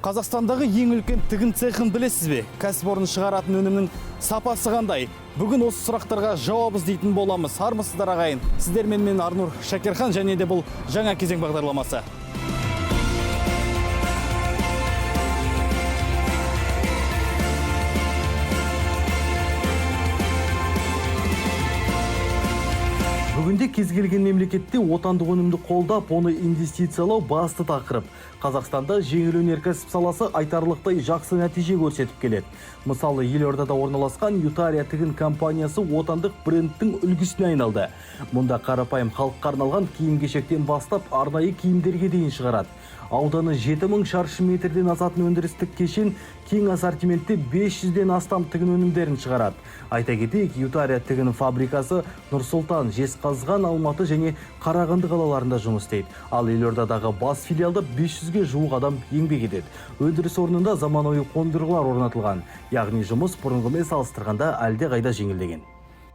Қазақстандағы ең үлкен тігін цехын білесіз бе? Кәсіпорын шығаратын өнімнің сапасы қандай? Бүгін осы сұрақтарға жауап іздейтін боламыз. Армысыздар ағайын. Сіздермен мен Арнур Шакерхан, және де бұл жаңа кезең бағдарламасы. Бүгінде кез келген мемлекетте отандық өнімді қолдап, оны инвестициялау басты тақырып. Қазақстанда жеңіл өнеркәсіп саласы айтарлықтай жақсы нәтиже көрсетіп келеді. Мысалы, Елордада орналасқан Ютария тігін компаниясы отандық брендтің үлгісіне айналды. Мұнда қарапайым халыққа арналған киім-кешектен бастап арнайы киімдерге дейін шығарады. Ауданы 7000 шаршы метрден асатын өндірістік кешен кең ассортиментте 500-ден астам тігін өнімдерін шығарады. Айта кетейік, Ютария тігін фабрикасы Нұр-Сұлтан, Жезқазған, Алматы және Қарағанды қалаларында жұмыс істейді. Ал Елордадағы бас филиалда 500-ге жуық адам еңбек етеді. Өндіріс орнында заманауи қондырғылар орнатылған. Яғни жұмыс бұрынғымен салыстырғанда әлде қайда жеңілдеген.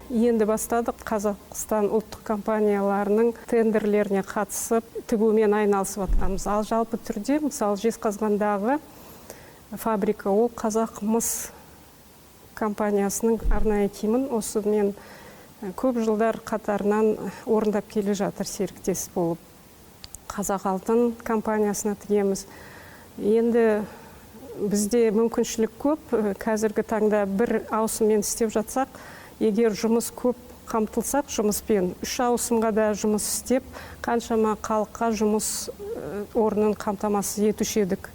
Енді бастадық. Қазақстан ұлттық компанияларының тендерлеріне қатысып, тігумен айналысып жатқанбыз. Ал жалпы түрде, мысалы, Жезқазғандағы фабрика ол Қазақ мыс компаниясының арнайы киімін осы мен көп жылдар қатарынан орындап келе жатыр серіктес болып. Қазақ алтын компаниясына тігеміз. Енді бізде мүмкіншілік көп. Қазіргі таңда бір ауысыммен істеп жатсақ, егер жұмыс көп қамтылсақ, жұмыспен 3 ауысымға да жұмыс істеп, қаншама халыққа жұмыс орнын қамтамасыз етуші едік.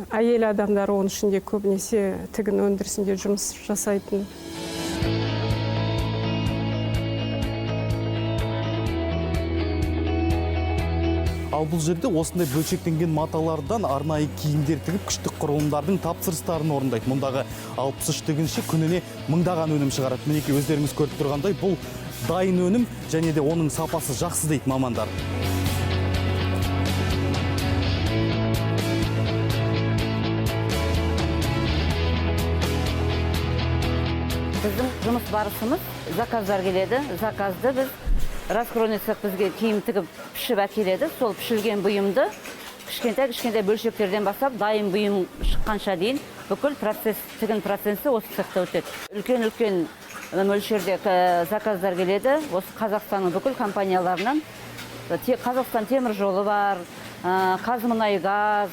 Әйел адамдар оның ішінде көбінесе тігін өндірісінде жұмыс жасайтын. Ал бұл жерде осындай бөлшектенген маталардан арнайы киімдер тігіп, күштік құрылымдардың тапсырыстарын орындайды. Мұндағы 63 тігінші күніне мыңдаған өнім шығарады. Мінекей өздеріңіз көріп тұрғандай, бұл дайын өнім және де оның сапасы жақсы дейді мамандар. Біздің жұмыс барысымыз, заказдар келеді. Заказды біз раскроный цех бізге киім тігіп пішіп әкеледі. Сол пішілген бұйымды кішкентай бөлшектерден бастап дайын бұйым шыққанша дейін бүкіл процесс, тігін процесі осы цехта өтеді. Үлкен мөлшерде заказдар келеді. Осы Қазақстанның бүкіл компанияларынан. Қазақстан темір жолы бар, Қазмұнайгаз,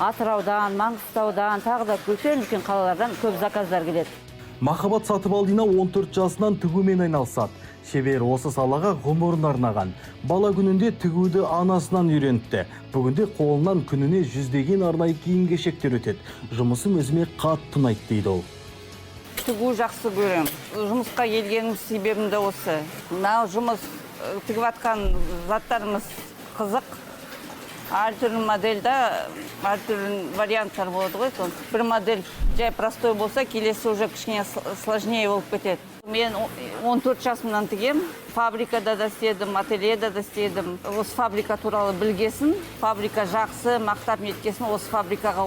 Атыраудан, Маңғыстаудан, тағы да үлкен қалалардан көп заказдар келеді. Махаббат Сатыбалдина 14 жасынан тігумен айналысады. Шебер осы салаға ғұмырын арнаған. Бала күнінде тігуді анасынан үйреніпті. Бүгінде қолынан күніне 100-деген арнайы киім-кешектер өтеді. Жұмысым өзіме қатты ұнайды дейді ол. Тігу жақсы көрем. Жұмысқа келгенім себебім де осы. Мынау жұмыс тігіп атқан заттарымыз қызық. Әртүрлі модельда, әртүрлі варианттар болады ғой. Бір модель жай простой болса, келесі уже кішкене сложнее болып кетеді. Мен 14 жасымнан тігем. Фабрикада да істедім, ательеда да істедім. Осы фабрика туралы білгесін, фабрика жақсы, мақтап неткесін, осы фабрикаға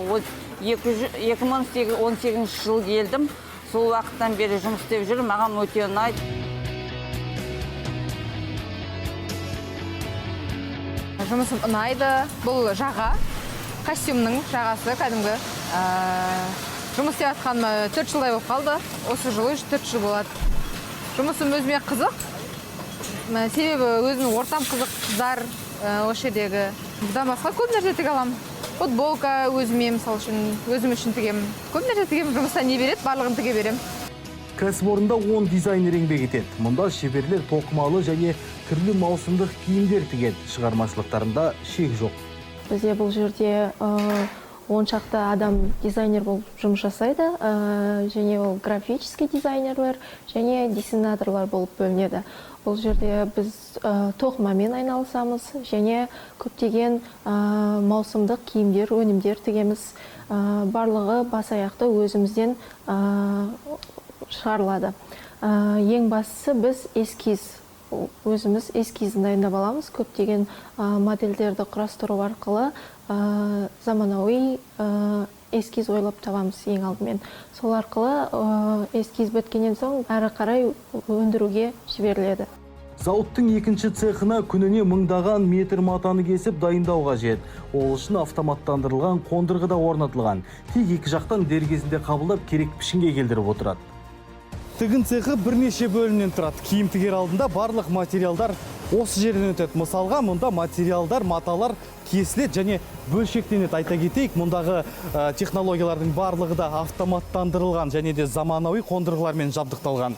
2018 жыл келдім. Сол уақыттан бері жұмыс істеп жүрмін, маған өте ұнайды. Жұмысым ұнайды. Бұл жаға, костюмның жағасы кәдімгі. Жұмыс істеп атқаныма 4 жылдай болып қалды. Осы жылы 4 жыл болады. Жұмысым өзіме қызық. Себебі өзінің ортам қызық, қыздар осы жердегі. Бұдан басқа көп нәрсе тіге аламын. Футболка өзіме, мысалы үшін, өзім үшін тігемін. Көп нәрсе тігемін, жұмыстан не береді, барлығын тіге беремін. Кәсіпорында 10 дизайнер еңбек етеді. Мұнда шеберлер тоқымалы және түрлі маусымдық киімдер тігеді. Шығармашылықтарында шек жоқ. Бізде бұл жерде 10 шақты адам дизайнер болып жұмыс жасайды. Және ол графический дизайнерлер және дизайнерлар болып бөлінеді. Бұл жерде біз тоқымамен айналысамыз және көптеген маусымдық киімдер, өнімдер тігеміз. Барлығы бас аяқты өзімізден шығарылады. Ең бастысы біз өзіміз эскизін дайындап аламыз. Көптеген модельдерді құрастыру арқылы заманауи эскиз ойлап табамыз ең алдымен. Сол арқылы эскиз біткеннен соң әрі қарай өндіруге жіберіледі. Зауыттың екінші цехына күніне мыңдаған метр матаны кесіп дайындау қажет. Ол үшін автоматтандырылған қондырғы да орнатылған. Тек екі жақтан дер кезінде қабылдап керек пішінге келдіріп отырады. Тігін цехы бірнеше бөлімнен тұрады. Киім тігер алдында барлық материалдар осы жерден өтеді. Мысалға, мұнда материалдар, маталар кесіледі және бөлшектенеді. Айта кетейік, мұндағы технологиялардың барлығы да автоматтандырылған және де заманауи қондырғылармен жабдықталған.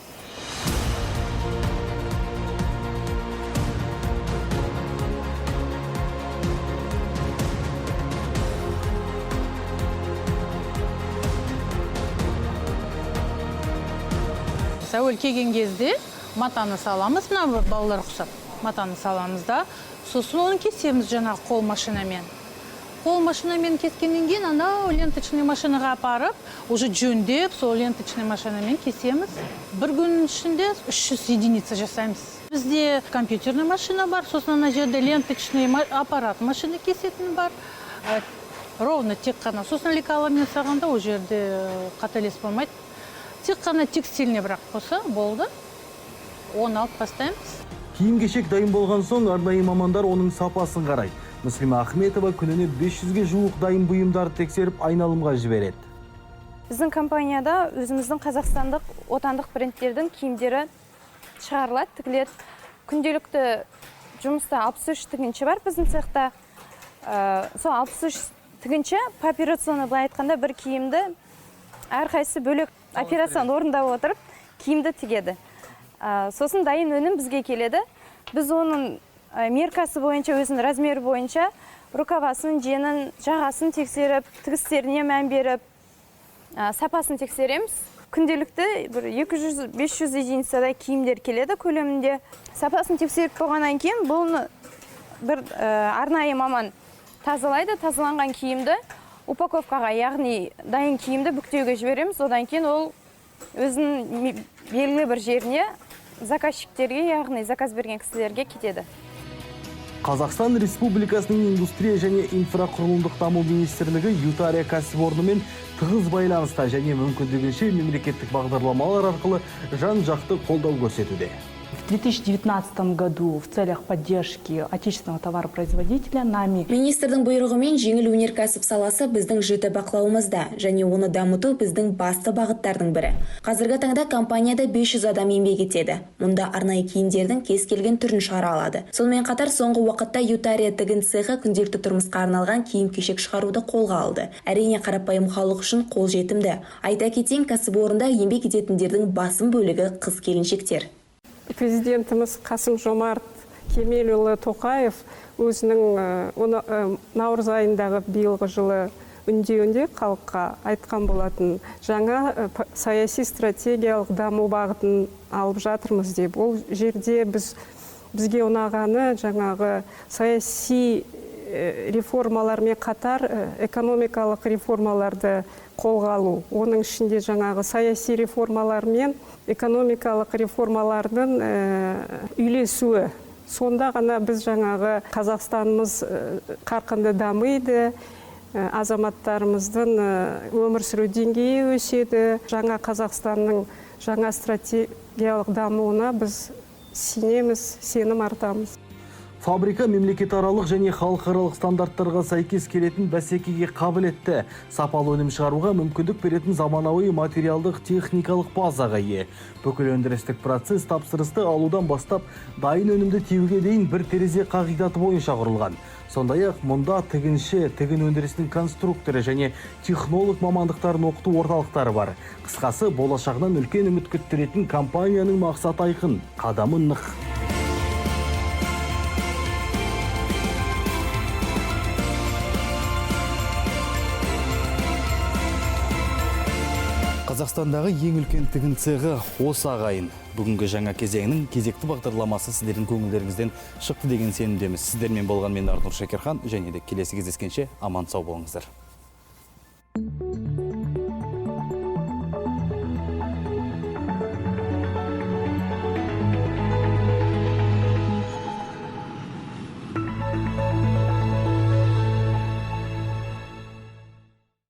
Сәуел келген кезде матаны саламыз, мына балалар құсап матаны саламыз да, сосын оны кесеміз жаңағы қол машинамен. Қол машинамен кескеннен кейін анау ленточный машинаға апарып, уже жөндеп, сол ленточный машинамен кесеміз. Бір күннің ішінде 300 единица жасаймыз. Бізде компьютерный машина бар, сосын ана жерде ленточный аппарат машина кесетін бар. Ровно тек қана. Сосын лекалармен сағанда ол жерде қателес болмайды. Тек қана текстильный бірақ болса, болды. Оны алып бастаймыз. Киім-кешек дайын болған соң арнайы мамандар оның сапасын қарайды. Мүслима Ахметова күніне 500-ге жуық дайын бұйымдарды тексеріп айналымға жібереді. Біздің компанияда өзіміздің қазақстандық отандық брендтердің киімдері шығарылады, тігіледі. Күнделікті жұмыста 63 тігінші бар біздің цехта. Сол 63 тігінші по операционный былай айтқанда бір киімді әрқайсысы бөлек операцияны орындап отырып, киімді тігеді. Сосын дайын өнім бізге келеді. Біз оның меркасы бойынша, өзінің размері бойынша рукавасын, женін, жағасын тексеріп, тігістеріне мән беріп, сапасын тексереміз. Күнделікті 200-500 единицадай киімдер келеді көлемінде. Сапасын тексеріп болғаннан кейін бұл бір арнайы маман тазалайды. Тазаланған киімді упаковкаға, яғни дайын киімді бүктеуге жібереміз. Одан кейін ол өзінің белгілі бір жеріне заказчиктерге, яғни заказ берген кісілерге кетеді. Қазақстан Республикасының индустрия және инфрақұрылымдық даму министрлігі Ютария кәсіпорнымен тығыз байланыста және мүмкіндігінше мемлекеттік бағдарламалар арқылы жан-жақты қолдау көрсетуде. В 2019 году в целях поддержки отечественного товаропроизводителя нами Министрдің бұйрығымен жеңіл өнеркәсіп саласы біздің жіті бақылауымызда және оны дамыту біздің басты бағыттардың бірі. Қазіргі таңда компанияда 500 адам еңбек етеді. Мұнда арнайы киімдердің кез келген түрін шығара алады. Сонымен қатар соңғы уақытта Ютария тігін цехы күнделікті тұрмысқа арналған киім-кешек шығаруды қолға алды. Әрине қарапайым халық үшін қолжетімді. Айта кетейін, кәсіпорында еңбек ететіндердің басым бөлігі қыз-келіншектер. Президентіміз Қасым-Жомарт Кемелұлы Тоқаев өзінің наурыз айындағы биылғы жылы үндеуінде халыққа айтқан болатын, жаңа саяси стратегиялық даму бағытын алып жатырмыз деп. Ол жерде бізге ұнағаны жаңағы саяси реформалармен қатар экономикалық реформаларды қолға алу. Оның ішінде жаңағы саяси реформалар мен экономикалық реформалардың үйлесуі. Сонда ғана біз жаңағы Қазақстанымыз қарқынды дамиды, азаматтарымыздың өмір сүру деңгейі өседі. Жаңа Қазақстанның жаңа стратегиялық дамуына біз сенеміз, сенім артамыз. Фабрика мемлекетаралық және халықаралық стандарттарға сәйкес келетін бәсекеге қабілетті, сапалы өнім шығаруға мүмкіндік беретін заманауи материалдық техникалық базаға ие. Бүкіл өндірістік процесс тапсырысты алудан бастап дайын өнімді тиеуге дейін бір терезе қағидаты бойынша құрылған. Сондай-ақ мұнда тігінші, тігін өндірісінің конструкторы және технолог мамандықтарын оқыту орталықтары бар. Қысқасы, болашағынан үлкен үміт күттіретін компанияның мақсаты айқын, қадамы нық. Қазақстандағы ең үлкен тігін цехы осы ағайын. Бүгінгі жаңа кезеңнің кезекті бағдарламасы сіздердің көңілдеріңізден шықты деген сенімдеміз. Сіздермен болған мен Артур Шакирхан, және де келесі кездескенше аман сау болыңыздар.